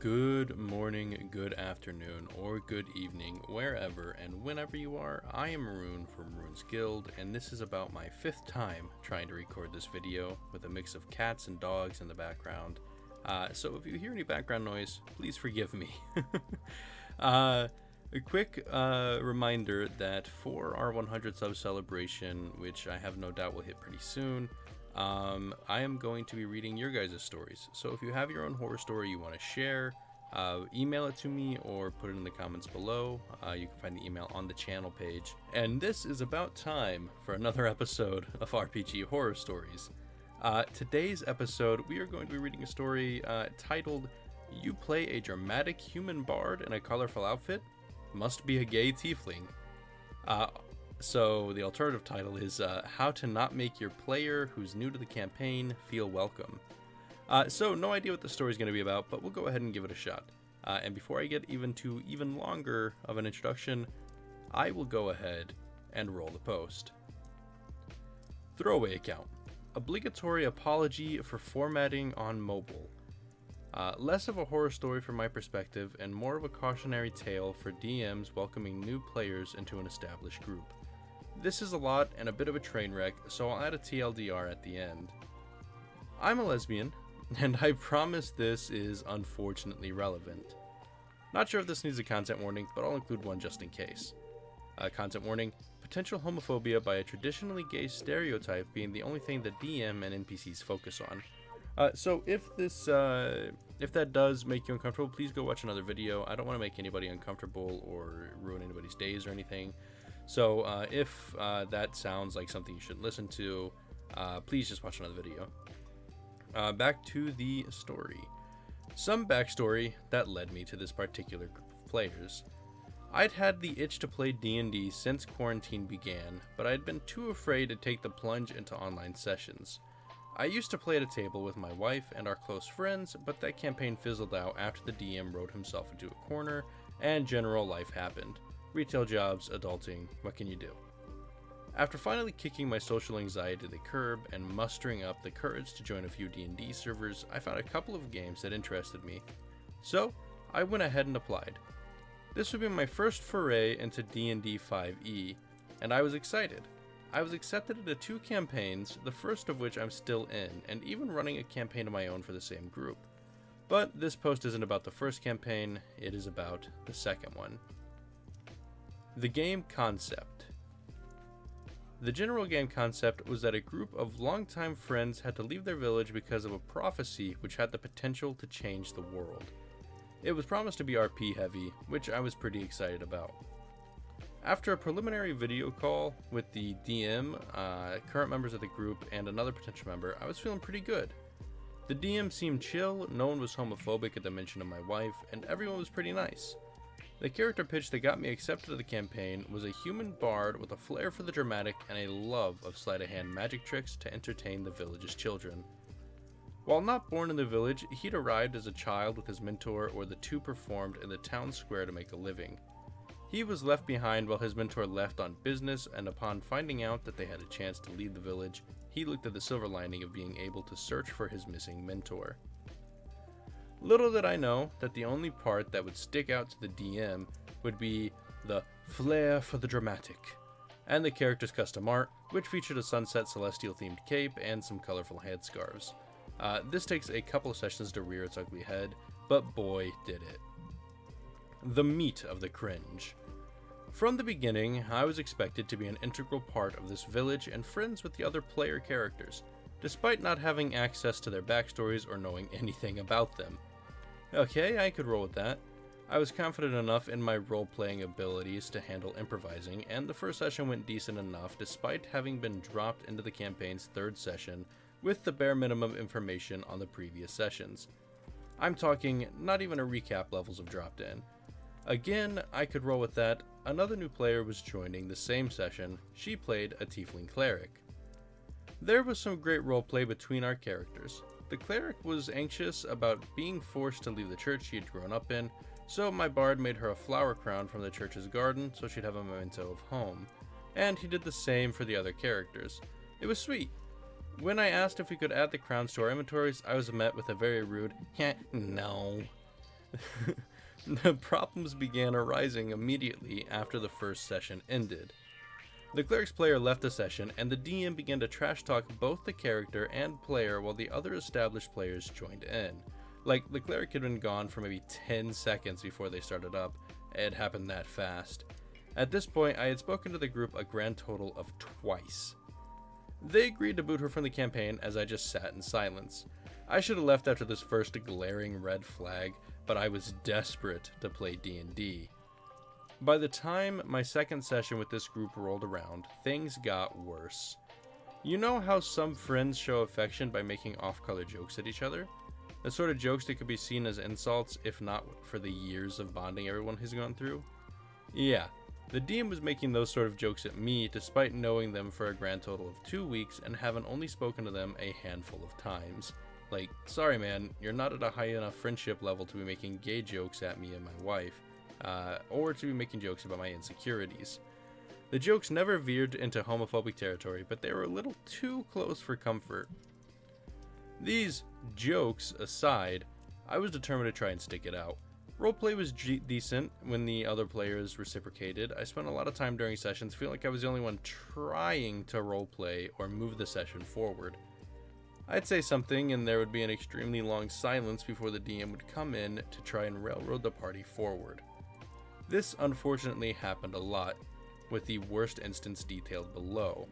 Good morning, good afternoon, or good evening, wherever and whenever you are. I am Rune from Rune'sGuild, and this is about my 5th time trying to record this video with a mix of cats and dogs in the background. So if you hear any background noise, please forgive me. A quick reminder that for our 100 sub celebration, which I have no doubt will hit pretty soon, I am going to be reading your guys' stories. So if you have your own horror story you want to share, email it to me or put it in the comments below. You can find the email on the channel page. And this is about time for another episode of RPG Horror Stories. Today's episode, we are going to be reading a story titled, "You Play a Dramatic Human Bard in a Colorful Outfit? Must Be a Gay Tiefling." So the alternative title is How to Not Make Your Player Who's New to the Campaign Feel Welcome. So no idea what the story is going to be about, but we'll go ahead and give it a shot. And before I get even longer of an introduction, I will go ahead and roll the post. Throwaway account. Obligatory apology for formatting on mobile. Less of a horror story from my perspective and more of a cautionary tale for DMs welcoming new players into an established group. This is a lot and a bit of a train wreck, so I'll add a TLDR at the end. I'm a lesbian, and I promise this is unfortunately relevant. Not sure if this needs a content warning, but I'll include one just in case. Content warning: potential homophobia by a traditionally gay stereotype being the only thing that DM and NPCs focus on. So if that does make you uncomfortable, please go watch another video. I don't want to make anybody uncomfortable or ruin anybody's days or anything. So if that sounds like something you shouldn't listen to, please just watch another video. Back to the story. Some backstory that led me to this particular group of players. I'd had the itch to play D&D since quarantine began, but I'd been too afraid to take the plunge into online sessions. I used to play at a table with my wife and our close friends, but that campaign fizzled out after the DM wrote himself into a corner and general life happened. Retail jobs, adulting, what can you do? After finally kicking my social anxiety to the curb and mustering up the courage to join a few D&D servers, I found a couple of games that interested me. So, I went ahead and applied. This would be my first foray into D&D 5e, and I was excited. I was accepted into 2 campaigns, the first of which I'm still in, and even running a campaign of my own for the same group. But this post isn't about the first campaign, it is about the second one. The game concept. The general game concept was that a group of longtime friends had to leave their village because of a prophecy which had the potential to change the world. It was promised to be RP heavy, which I was pretty excited about. After a preliminary video call with the DM, current members of the group, and another potential member, I was feeling pretty good. The DM seemed chill, no one was homophobic at the mention of my wife, and everyone was pretty nice. The character pitch that got me accepted to the campaign was a human bard with a flair for the dramatic and a love of sleight-of-hand magic tricks to entertain the village's children. While not born in the village, he'd arrived as a child with his mentor, or the two performed in the town square to make a living. He was left behind while his mentor left on business, and upon finding out that they had a chance to lead the village, he looked at the silver lining of being able to search for his missing mentor. Little did I know that the only part that would stick out to the DM would be the flair for the dramatic, and the character's custom art, which featured a sunset celestial themed cape and some colorful headscarves. This takes a couple of sessions to rear its ugly head, but boy did it. The meat of the cringe. From the beginning, I was expected to be an integral part of this village and friends with the other player characters, despite not having access to their backstories or knowing anything about them. Okay, I could roll with that. I was confident enough in my role-playing abilities to handle improvising, and the first session went decent enough despite having been dropped into the campaign's 3rd session with the bare minimum information on the previous sessions. I'm talking not even a recap levels have dropped in. Again, I could roll with that. Another new player was joining the same session. She played a tiefling cleric. There was some great roleplay between our characters. The cleric was anxious about being forced to leave the church she had grown up in, so my bard made her a flower crown from the church's garden so she'd have a memento of home. And he did the same for the other characters. It was sweet. When I asked if we could add the crowns to our inventories, I was met with a very rude, "Heh, no." The problems began arising immediately after the first session ended. The cleric's player left the session, and the DM began to trash talk both the character and player while the other established players joined in. Like, the cleric had been gone for maybe 10 seconds before they started up. It happened that fast. At this point, I had spoken to the group a grand total of twice. They agreed to boot her from the campaign as I just sat in silence. I should have left after this first glaring red flag, but I was desperate to play D&D. By the time my second session with this group rolled around, things got worse. You know how some friends show affection by making off-color jokes at each other? The sort of jokes that could be seen as insults, if not for the years of bonding everyone has gone through? Yeah, the DM was making those sort of jokes at me despite knowing them for a grand total of 2 weeks and having only spoken to them a handful of times. Like, sorry man, you're not at a high enough friendship level to be making gay jokes at me and my wife. Or to be making jokes about my insecurities. The jokes never veered into homophobic territory, but they were a little too close for comfort. These jokes aside, I was determined to try and stick it out. Roleplay was decent when the other players reciprocated. I spent a lot of time during sessions feeling like I was the only one trying to roleplay or move the session forward. I'd say something and there would be an extremely long silence before the DM would come in to try and railroad the party forward. This unfortunately happened a lot, with the worst instance detailed below.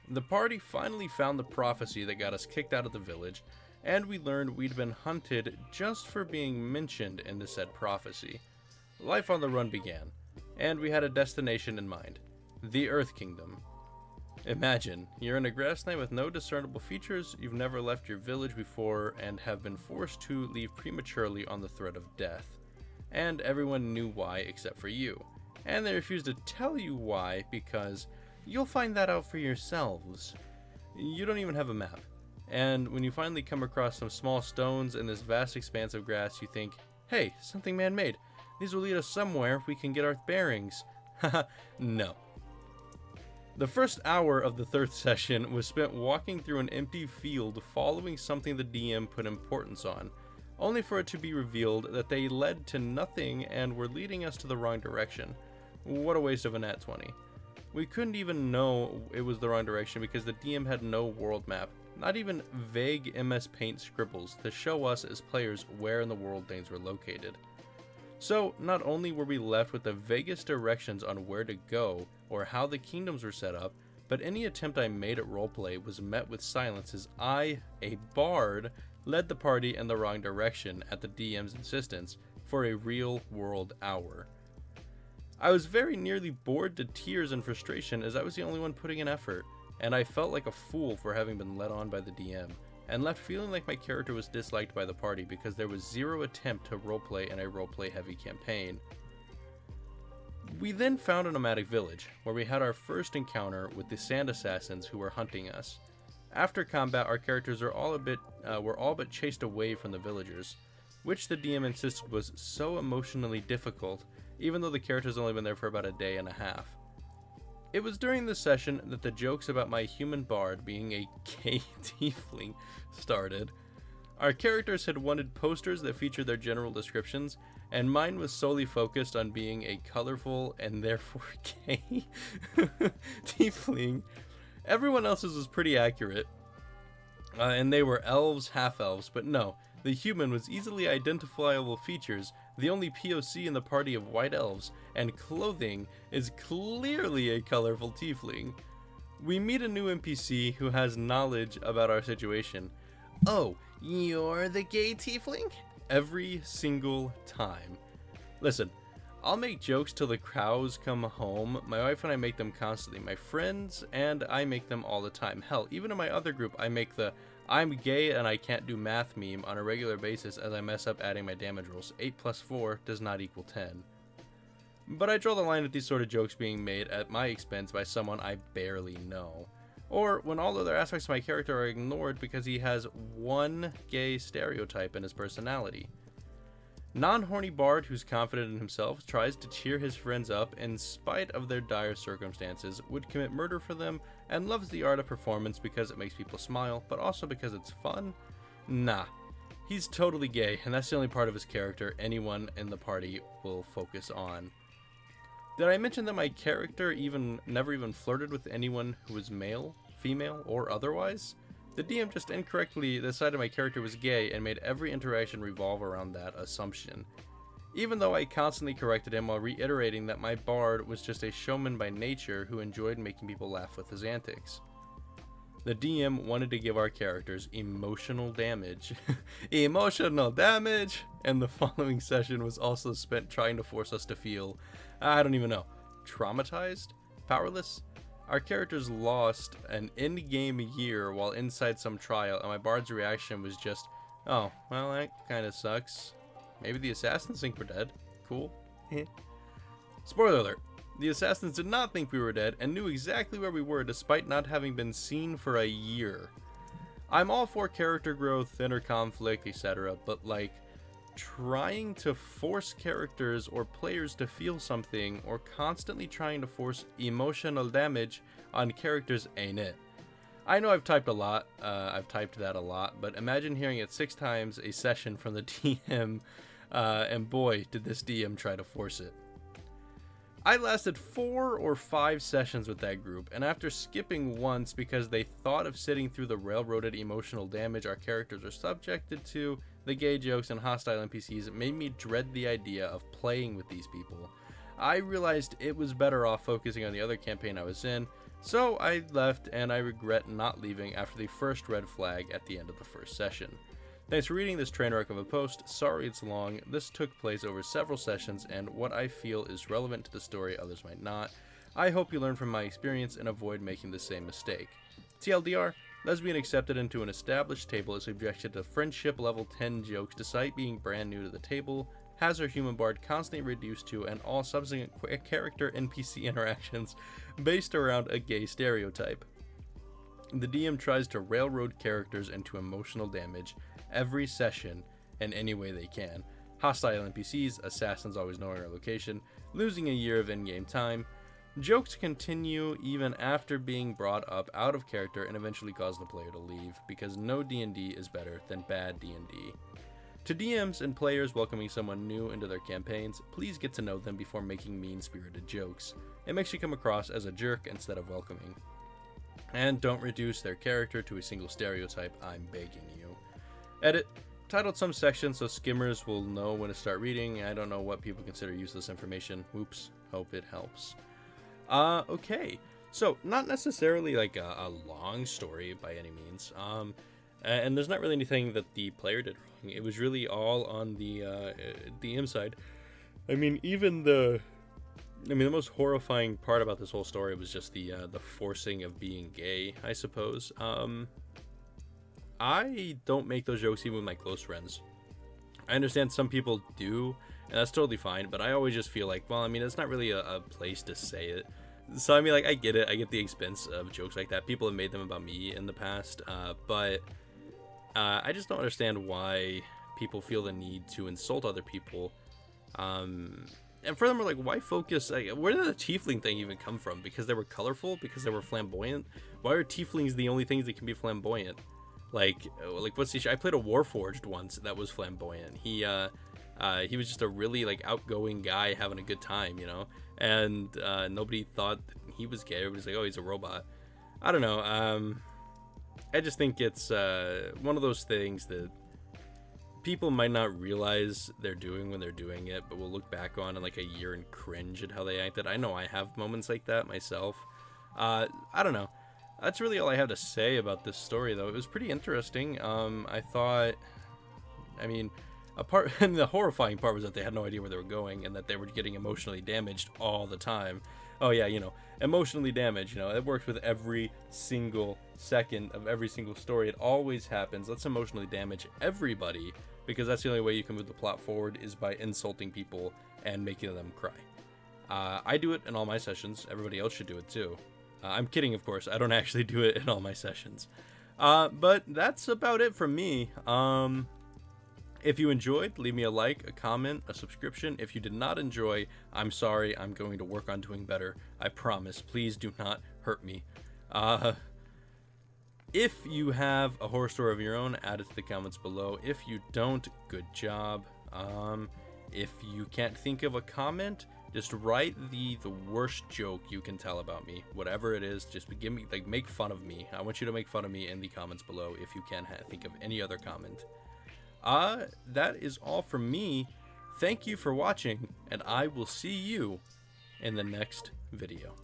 The party finally found the prophecy that got us kicked out of the village, and we learned we'd been hunted just for being mentioned in the said prophecy. Life on the run began, and we had a destination in mind, the Earth Kingdom. Imagine, you're in a grassland with no discernible features, you've never left your village before, and have been forced to leave prematurely on the threat of death. And everyone knew why except for you. And they refused to tell you why because you'll find that out for yourselves. You don't even have a map. And when you finally come across some small stones in this vast expanse of grass, you think, hey, something man-made. These will lead us somewhere we can get our bearings. Haha, no. The first hour of the third session was spent walking through an empty field following something the DM put importance on, only for it to be revealed that they led to nothing and were leading us to the wrong direction. What a waste of a nat 20. We couldn't even know it was the wrong direction because the DM had no world map, not even vague MS Paint scribbles to show us as players where in the world things were located. So, not only were we left with the vaguest directions on where to go or how the kingdoms were set up, but any attempt I made at roleplay was met with silence as I, a bard, led the party in the wrong direction at the DM's insistence for a real-world hour. I was very nearly bored to tears in frustration as I was the only one putting in effort, and I felt like a fool for having been led on by the DM, and left feeling like my character was disliked by the party because there was zero attempt to roleplay in a roleplay-heavy campaign. We then found a nomadic village, where we had our first encounter with the sand assassins who were hunting us. After combat, our characters were all but chased away from the villagers, which the DM insisted was so emotionally difficult, even though the characters only been there for about a day and a half. It was during this session that the jokes about my human bard being a gay tiefling started. Our characters had wanted posters that featured their general descriptions, and mine was solely focused on being a colorful and therefore gay tiefling. Everyone else's was pretty accurate, and they were elves, half-elves, but no, the human was easily identifiable features, the only POC in the party of white elves, and clothing is clearly a colorful tiefling. We meet a new NPC who has knowledge about our situation. Oh, you're the gay tiefling? Every single time. Listen, I'll make jokes till the cows come home. My wife and I make them constantly. My friends and I make them all the time. Hell, even in my other group, I make the I'm gay and I can't do math meme on a regular basis as I mess up adding my damage rolls. 8 plus 4 does not equal 10. But I draw the line at these sort of jokes being made at my expense by someone I barely know. Or when all other aspects of my character are ignored because he has one gay stereotype in his personality. Non-horny bard who's confident in himself tries to cheer his friends up in spite of their dire circumstances, would commit murder for them, and loves the art of performance because it makes people smile, but also because it's fun? Nah. He's totally gay, and that's the only part of his character anyone in the party will focus on. Did I mention that my character never even flirted with anyone who was male, female, or otherwise? The DM just incorrectly decided my character was gay and made every interaction revolve around that assumption. Even though I constantly corrected him while reiterating that my bard was just a showman by nature who enjoyed making people laugh with his antics. The DM wanted to give our characters emotional damage. Emotional damage! And the following session was also spent trying to force us to feel, I don't even know, traumatized? Powerless? Our characters lost an in-game year while inside some trial, and my bard's reaction was just, oh, well, that kinda sucks. Maybe the assassins think we're dead. Cool. Spoiler alert. The assassins did not think we were dead and knew exactly where we were despite not having been seen for a year. I'm all for character growth, inner conflict, etc., but like, trying to force characters or players to feel something or constantly trying to force emotional damage on characters ain't it. I know I've typed that a lot, but imagine hearing it 6 times a session from the DM, and boy, did this DM try to force it. I lasted 4 or 5 sessions with that group, and after skipping once because they thought of sitting through the railroaded emotional damage our characters are subjected to, the gay jokes and hostile NPCs, it made me dread the idea of playing with these people. I realized it was better off focusing on the other campaign I was in, so I left, and I regret not leaving after the first red flag at the end of the first session. Thanks for reading this train wreck of a post. Sorry it's long. This took place over several sessions, and what I feel is relevant to the story others might not. I hope you learn from my experience and avoid making the same mistake. TLDR, lesbian accepted into an established table is subjected to friendship level 10 jokes despite being brand new to the table, has her human bard constantly reduced to, and all subsequent character NPC interactions based around a gay stereotype. The DM tries to railroad characters into emotional damage every session in any way they can. Hostile NPCs, assassins always knowing our location, losing a year of in-game time. Jokes continue even after being brought up out of character and eventually cause the player to leave, because no D&D is better than bad D&D. To DMs and players welcoming someone new into their campaigns, please get to know them before making mean-spirited jokes. It makes you come across as a jerk instead of welcoming. And don't reduce their character to a single stereotype, I'm begging you. Edit. Titled some sections so skimmers will know when to start reading. I don't know what people consider useless information. Oops. Hope it helps. Okay. So, not necessarily like a long story by any means. And there's not really anything that the player did wrong. It was really all on the DM side. I mean, the most horrifying part about this whole story was just the forcing of being gay, I suppose. I don't make those jokes even with my close friends. I understand some people do, and that's totally fine, but I always just feel like, well, I mean, it's not really a place to say it. So, I mean, like, I get it. I get the expense of jokes like that. People have made them about me in the past, but I just don't understand why people feel the need to insult other people. And furthermore, like, why focus? Like, where did the tiefling thing even come from? Because they were colorful? Because they were flamboyant? Why are tieflings the only things that can be flamboyant? Like what's the issue? I played a Warforged once that was flamboyant. He was just a really like outgoing guy having a good time, you know. And nobody thought that he was gay. Everybody's like, oh, he's a robot. I don't know. I just think it's one of those things that people might not realize they're doing when they're doing it, but will look back on in like a year and cringe at how they acted. I know I have moments like that myself. I don't know. That's really all I have to say about this story, though. It was pretty interesting. I thought, I mean, and the horrifying part was that they had no idea where they were going and that they were getting emotionally damaged all the time. Oh yeah, you know, emotionally damaged, you know, it works with every single second of every single story. It always happens. Let's emotionally damage everybody, because that's the only way you can move the plot forward, is by insulting people and making them cry. I do it in all my sessions. Everybody else should do it too. I'm kidding, of course. I don't actually do it in all my sessions. But that's about it from me. If you enjoyed, leave me a like, a comment, a subscription. If you did not enjoy, I'm sorry. I'm going to work on doing better. I promise. Please do not hurt me. If you have a horror story of your own, add it to the comments below. If you don't, good job. If you can't think of a comment, just write the worst joke you can tell about me, whatever it is. Just give me, like, make fun of me. I want you to make fun of me in the comments below if you can think of any other comment. That is all from me. Thank you for watching, and I will see you in the next video.